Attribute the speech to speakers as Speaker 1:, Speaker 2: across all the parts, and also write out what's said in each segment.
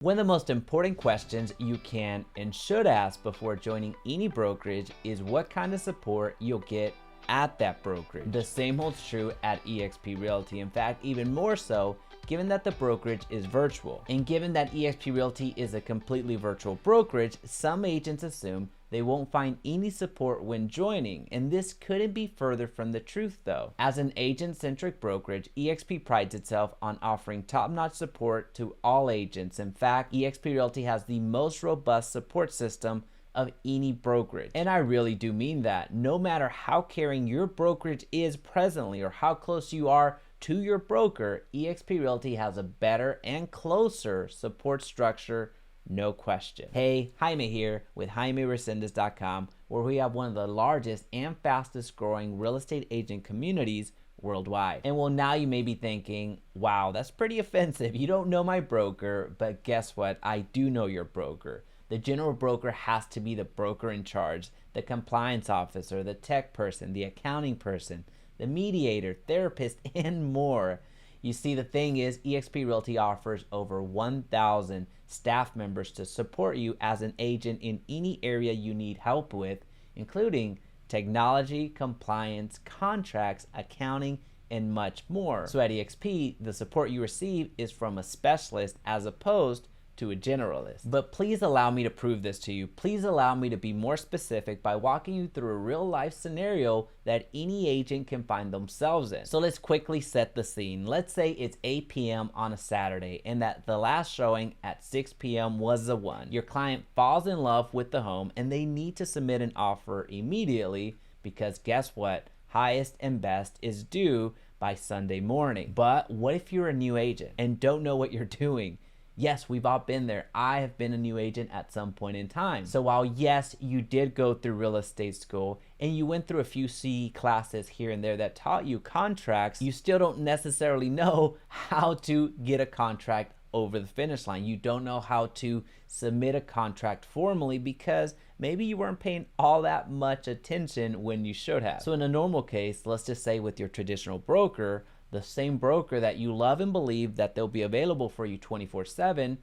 Speaker 1: One of the most important questions you can and should ask before joining any brokerage is what kind of support you'll get at that brokerage. The same holds true at eXp Realty. In fact, even more so, given that the brokerage is virtual. And given that eXp Realty is a completely virtual brokerage, some agents assume they won't find any support when joining, and this couldn't be further from the truth though. As an agent-centric brokerage, eXp prides itself on offering top-notch support to all agents. In fact, eXp Realty has the most robust support system of any brokerage. And I really do mean that. No matter how caring your brokerage is presently or how close you are to your broker, eXp Realty has a better and closer support structure, no question. Hey, Jaime here with JaimeResendez.com, where we have one of the largest and fastest growing real estate agent communities worldwide. And well, now you may be thinking, wow, that's pretty offensive. You don't know my broker, but guess what? I do know your broker. The general broker has to be the broker in charge, the compliance officer, the tech person, the accounting person, the mediator, therapist, and more. You see, the thing is, eXp Realty offers over 1,000 staff members to support you as an agent in any area you need help with, including technology, compliance, contracts, accounting, and much more. So at eXp, the support you receive is from a specialist as opposed to a generalist. But please allow me to prove this to you. Please allow me to be more specific by walking you through a real life scenario that any agent can find themselves in. So let's quickly set the scene. Let's say it's 8 p.m. on a Saturday and that the last showing at 6 p.m. was the one. Your client falls in love with the home and they need to submit an offer immediately because guess what? Highest and best is due by Sunday morning. But what if you're a new agent and don't know what you're doing? Yes, we've all been there. I have been a new agent at some point in time. So while yes, you did go through real estate school and you went through a few CE classes here and there that taught you contracts, you still don't necessarily know how to get a contract over the finish line. You don't know how to submit a contract formally because maybe you weren't paying all that much attention when you should have. So in a normal case, let's just say with your traditional broker, the same broker that you love and believe that they'll be available for you 24/7,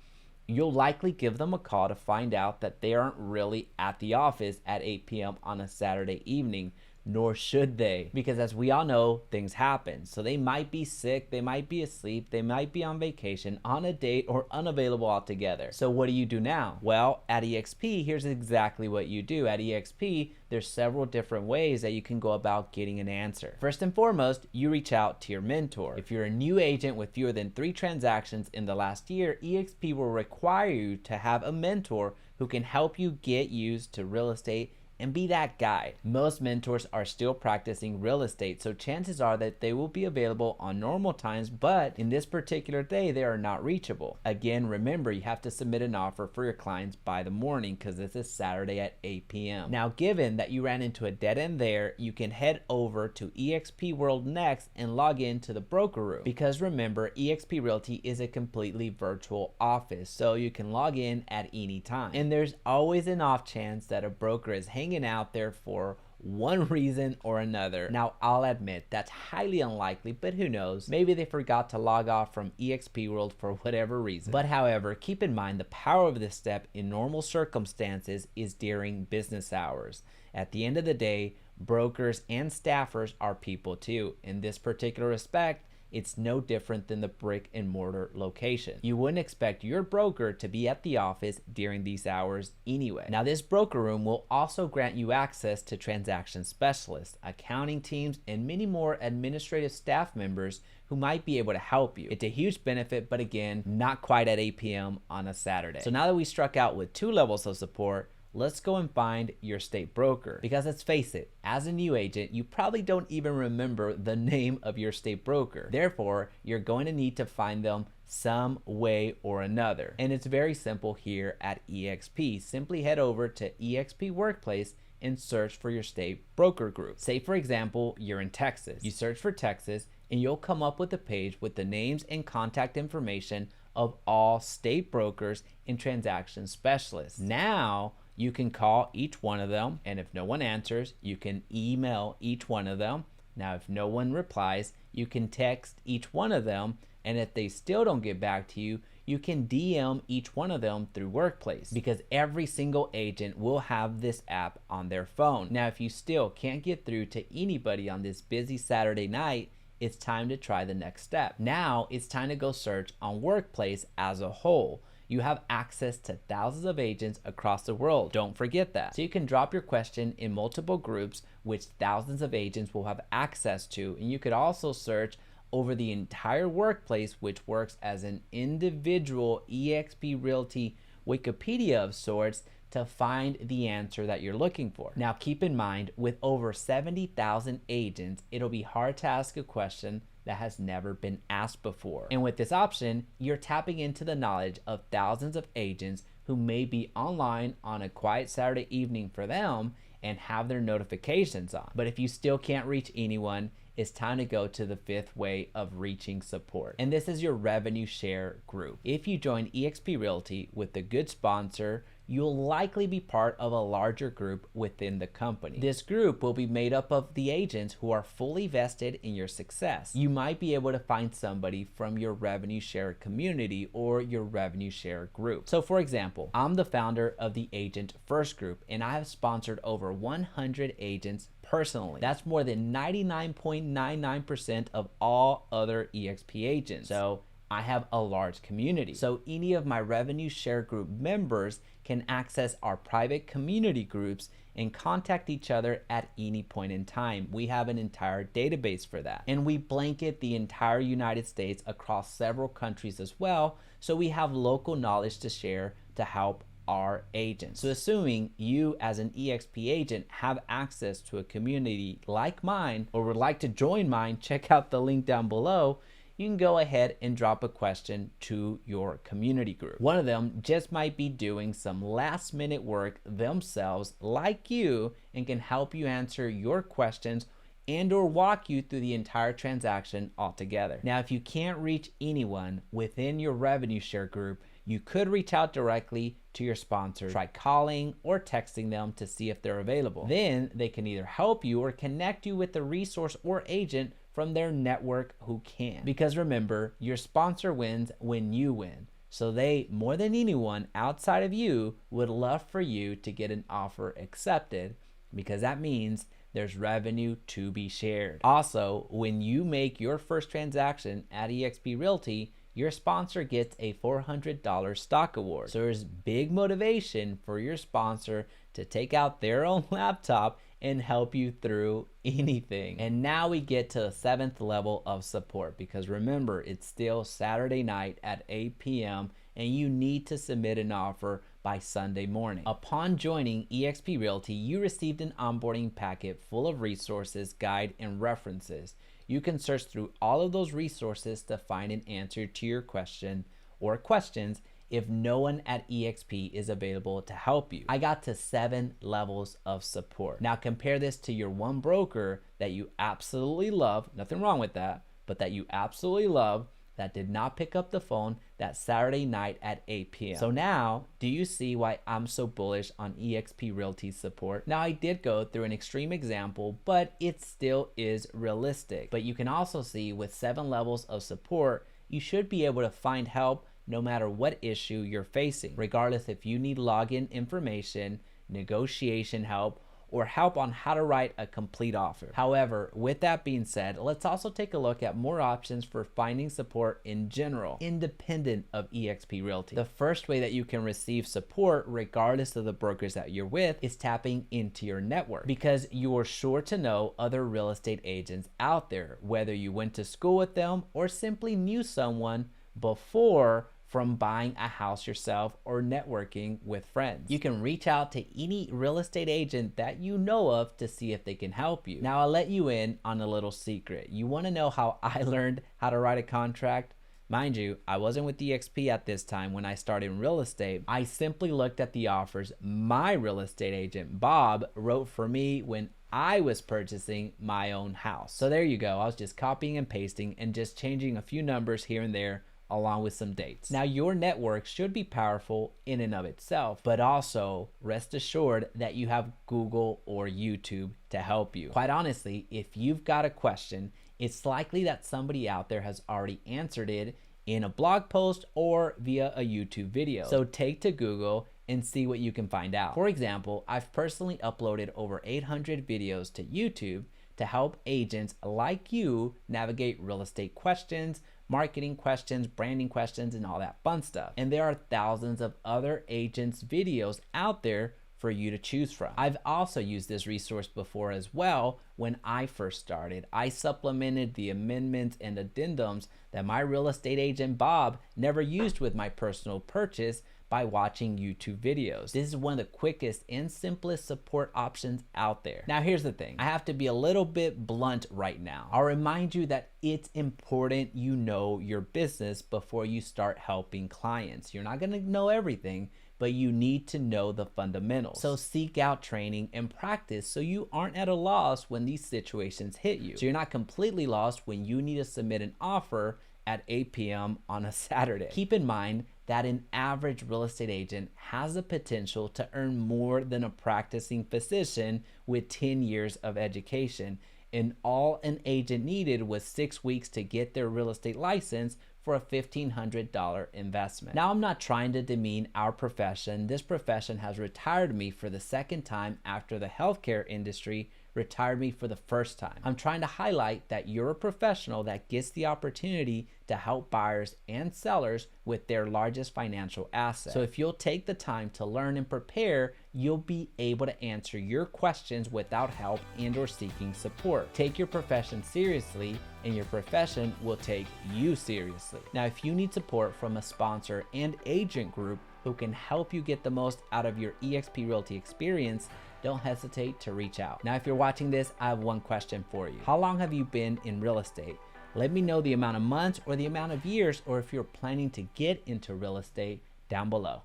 Speaker 1: you'll likely give them a call to find out that they aren't really at the office at 8 p.m. on a Saturday evening, nor should they, because as we all know, things happen. So they might be sick, they might be asleep, they might be on vacation, on a date, or unavailable altogether. So what do you do now? Well, at eXp, here's exactly what you do. At eXp, there's several different ways that you can go about getting an answer. First and foremost, you reach out to your mentor. If you're a new agent with fewer than 3 transactions in the last year, eXp will require you to have a mentor who can help you get used to real estate and be that guide. Most mentors are still practicing real estate, so chances are that they will be available on normal times, but in this particular day, they are not reachable. Again, remember, you have to submit an offer for your clients by the morning because this is Saturday at 8 p.m. Now, given that you ran into a dead end there, you can head over to eXp World next and log in to the broker room. Because remember, eXp Realty is a completely virtual office, so you can log in at any time. And there's always an off chance that a broker is hanging out there for one reason or another. Now, I'll admit that's highly unlikely, but who knows? Maybe they forgot to log off from eXp World for whatever reason. But however, keep in mind the power of this step in normal circumstances is during business hours. At the end of the day, brokers and staffers are people too. In this particular respect, it's no different than the brick and mortar location. You wouldn't expect your broker to be at the office during these hours anyway. Now, this broker room will also grant you access to transaction specialists, accounting teams, and many more administrative staff members who might be able to help you. It's a huge benefit, but again, not quite at 8 p.m. on a Saturday. So now that we struck out with 2 levels of support, let's go and find your state broker. Because let's face it, as a new agent, you probably don't even remember the name of your state broker. Therefore, you're going to need to find them some way or another. And it's very simple here at eXp. Simply head over to eXp Workplace and search for your state broker group. Say, for example, you're in Texas. You search for Texas and you'll come up with a page with the names and contact information of all state brokers and transaction specialists. Now, you can call each one of them, and if no one answers, you can email each one of them. Now, if no one replies, you can text each one of them, and if they still don't get back to you, you can DM each one of them through Workplace, because every single agent will have this app on their phone. Now, if you still can't get through to anybody on this busy Saturday night, it's time to try the next step. Now it's time to go search on Workplace as a whole. You have access to thousands of agents across the world. Don't forget that. So you can drop your question in multiple groups, which thousands of agents will have access to. And you could also search over the entire Workplace, which works as an individual eXp Realty Wikipedia of sorts, to find the answer that you're looking for. Now keep in mind, with over 70,000 agents, it'll be hard to ask a question that has never been asked before. And with this option, you're tapping into the knowledge of thousands of agents who may be online on a quiet Saturday evening for them and have their notifications on. But if you still can't reach anyone, it's time to go to the fifth way of reaching support. And this is your revenue share group. If you join eXp Realty with a good sponsor, you'll likely be part of a larger group within the company. This group will be made up of the agents who are fully vested in your success. You might be able to find somebody from your revenue share community or your revenue share group. So for example, I'm the founder of the Agent First group, and I have sponsored over 100 agents personally. That's more than 99.99% of all other eXp agents. So I have a large community. So any of my revenue share group members can access our private community groups and contact each other at any point in time. We have an entire database for that. And we blanket the entire United States across several countries as well. So we have local knowledge to share to help our agents. So assuming you as an eXp agent have access to a community like mine, or would like to join mine, check out the link down below. You can go ahead and drop a question to your community group. One of them just might be doing some last minute work themselves like you, and can help you answer your questions and or walk you through the entire transaction altogether. Now, if you can't reach anyone within your revenue share group, you could reach out directly to your sponsor. Try calling or texting them to see if they're available. Then they can either help you or connect you with a resource or agent from their network who can. Because remember, your sponsor wins when you win. So they, more than anyone outside of you, would love for you to get an offer accepted, because that means there's revenue to be shared. Also, when you make your first transaction at eXp Realty, your sponsor gets a $400 stock award. So there's big motivation for your sponsor to take out their own laptop and help you through anything. And now we get to the 7th level of support, because remember, it's still Saturday night at 8 p.m. and you need to submit an offer by Sunday morning. Upon joining eXp Realty, you received an onboarding packet full of resources, guide, and references. You can search through all of those resources to find an answer to your question or questions if no one at eXp is available to help you. I got to 7 levels of support. Now compare this to your one broker that you absolutely love, nothing wrong with that, but that you absolutely love, that did not pick up the phone that Saturday night at 8 p.m. So now, do you see why I'm so bullish on eXp Realty support? Now, I did go through an extreme example, but it still is realistic. But you can also see with 7 levels of support, you should be able to find help no matter what issue you're facing, regardless if you need login information, negotiation help, or help on how to write a complete offer. However, with that being said, let's also take a look at more options for finding support in general, independent of eXp Realty. The first way that you can receive support, regardless of the brokers that you're with, is tapping into your network, because you're sure to know other real estate agents out there, whether you went to school with them or simply knew someone before from buying a house yourself or networking with friends. You can reach out to any real estate agent that you know of to see if they can help you. Now, I'll let you in on a little secret. You want to know how I learned how to write a contract? Mind you, I wasn't with eXp at this time when I started in real estate. I simply looked at the offers my real estate agent, Bob, wrote for me when I was purchasing my own house. So there you go. I was just copying and pasting and just changing a few numbers here and there, along with some dates. Now, your network should be powerful in and of itself, but also rest assured that you have Google or YouTube to help you. Quite honestly, if you've got a question, it's likely that somebody out there has already answered it in a blog post or via a YouTube video. So take to Google and see what you can find out. For example, I've personally uploaded over 800 videos to YouTube to help agents like you navigate real estate questions, marketing questions, branding questions, and all that fun stuff. And there are thousands of other agents' videos out there for you to choose from. I've also used this resource before as well. When I first started, I supplemented the amendments and addendums that my real estate agent Bob never used with my personal purchase by watching YouTube videos. This is one of the quickest and simplest support options out there. Now here's the thing, I have to be a little bit blunt right now. I'll remind you that it's important you know your business before you start helping clients. You're not gonna know everything, but you need to know the fundamentals. So seek out training and practice so you aren't at a loss when these situations hit you. So you're not completely lost when you need to submit an offer at 8 p.m. on a Saturday. Keep in mind that an average real estate agent has the potential to earn more than a practicing physician with 10 years of education, and all an agent needed was 6 weeks to get their real estate license for a $1,500 investment. Now, I'm not trying to demean our profession. This profession has retired me for the second time after the healthcare industry retired me for the first time. I'm trying to highlight that you're a professional that gets the opportunity to help buyers and sellers with their largest financial asset. So if you'll take the time to learn and prepare, you'll be able to answer your questions without help and or seeking support. Take your profession seriously and your profession will take you seriously. Now, if you need support from a sponsor and agent group who can help you get the most out of your eXp Realty experience, don't hesitate to reach out. Now, if you're watching this, I have one question for you. How long have you been in real estate? Let me know the amount of months or the amount of years, or if you're planning to get into real estate down below.